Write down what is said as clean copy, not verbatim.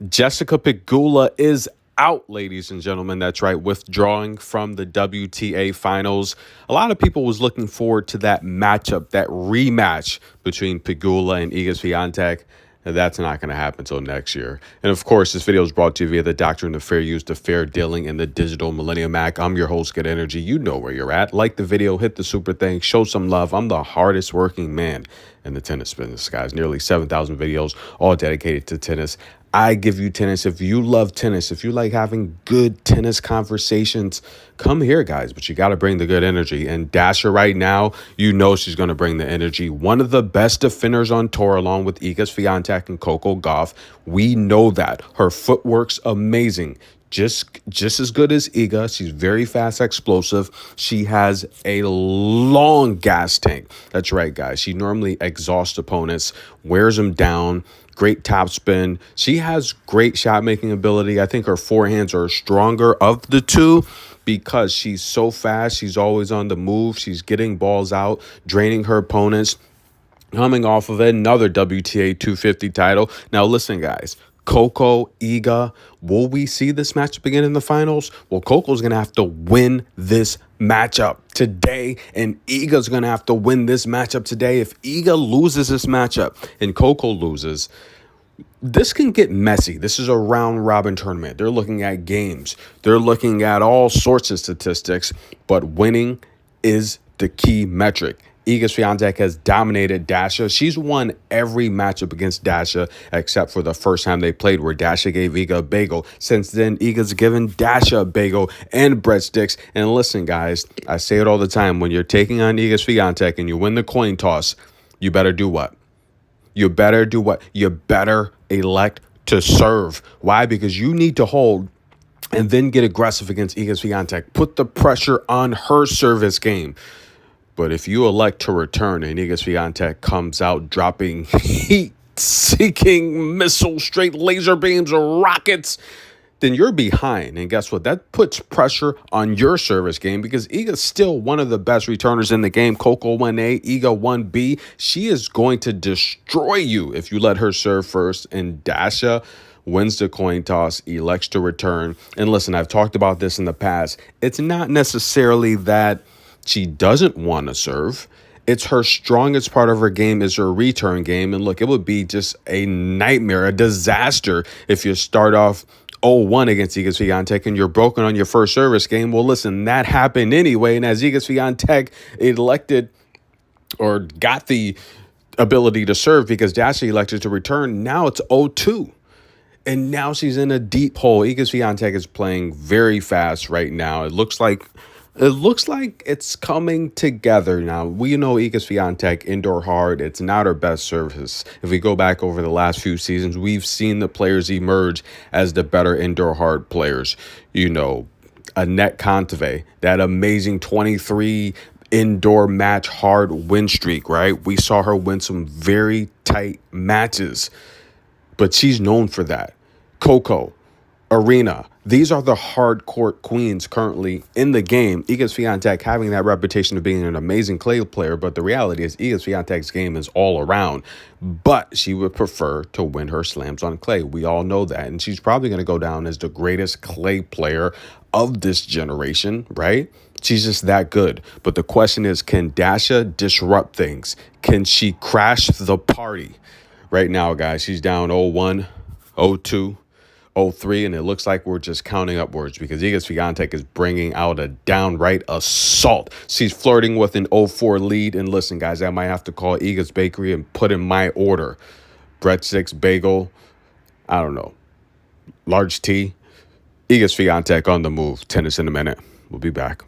Jessica Pegula is out, ladies and gentlemen. That's right, withdrawing from the WTA finals. A lot of people was looking forward to that matchup, that rematch between Pegula and Iga Swiatek. And that's not going to happen until next year. And of course, this video is brought to you via the Doctrine of Fair Use, the Fair Dealing, and the Digital Millennium Act. I'm your host, Good Energy. You know where you're at. Like the video, hit the super thing, show some love. I'm the hardest working man in the tennis business, guys. Nearly 7,000 videos, all dedicated to tennis. I give you tennis. If you love tennis, if you like having good tennis conversations, come here, guys. But you got to bring the good energy. And Dasha right now, you know she's going to bring the energy. One of the best defenders on tour, along with Iga Swiatek and Coco Gauff. We know that. Her footwork's amazing. Just as good as Iga. She's very fast, explosive. She has a long gas tank. That's right, guys. She normally exhausts opponents, wears them down. Great top spin. She has great shot making ability. I think her forehands are stronger of the two because she's so fast. She's always on the move. She's getting balls out, draining her opponents. Coming off of another WTA 250 title. Now, listen, guys. Coco, Iga, will we see this matchup again in the finals? Well, Coco's going to have to win this matchup today, and Iga's going to have to win this matchup today. If Iga loses this matchup and Coco loses, this can get messy. This is a round-robin tournament. They're looking at games. They're looking at all sorts of statistics, but winning is the key metric. Iga Swiatek has dominated Dasha. She's won every matchup against Dasha except for the first time they played where Dasha gave Iga a bagel. Since then, Iga's given Dasha a bagel and breadsticks. And listen, guys, I say it all the time. When you're taking on Iga Swiatek and you win the coin toss, you better do what? You better do what? You better elect to serve. Why? Because you need to hold and then get aggressive against Iga Swiatek. Put the pressure on her service game. But if you elect to return and Iga Swiatek comes out dropping heat-seeking missiles, straight laser beams or rockets, then you're behind. And guess what? That puts pressure on your service game because Iga's still one of the best returners in the game. Coco 1A, Iga 1B. She is going to destroy you if you let her serve first. And Dasha wins the coin toss, elects to return. And listen, I've talked about this in the past. It's not necessarily that she doesn't want to serve. It's her strongest part of her game is her return game. And look, it would be just a nightmare, a disaster if you start off 0-1 against Iga Swiatek and you're broken on your first service game. Well, listen, that happened anyway. And as Iga Swiatek elected or got the ability to serve because Dasha elected to return, now it's 0-2. And now she's in a deep hole. Iga Swiatek is playing very fast right now. It looks like it's coming together now. We know Iga Swiatek indoor hard. It's not her best service. If we go back over the last few seasons, we've seen the players emerge as the better indoor hard players. You know, Annette Kontaveit, that amazing 23 indoor match hard win streak, right? We saw her win some very tight matches, but she's known for that. Coco, Arena. These are the hard court queens currently in the game. Iga Swiatek having that reputation of being an amazing clay player, but the reality is Iga Swiatek's game is all around. But she would prefer to win her slams on clay. We all know that. And she's probably going to go down as the greatest clay player of this generation, right? She's just that good. But the question is, can Dasha disrupt things? Can she crash the party? Right now, guys, she's down 0-1, 0-2. 0-3, and it looks like we're just counting upwards because Iga Swiatek is bringing out a downright assault. She's flirting with an 0-4 lead, and listen, guys, I might have to call Iga's Bakery and put in my order. Breadsticks, bagel, I don't know, large tea. Iga Swiatek on the move. Tennis in a minute. We'll be back.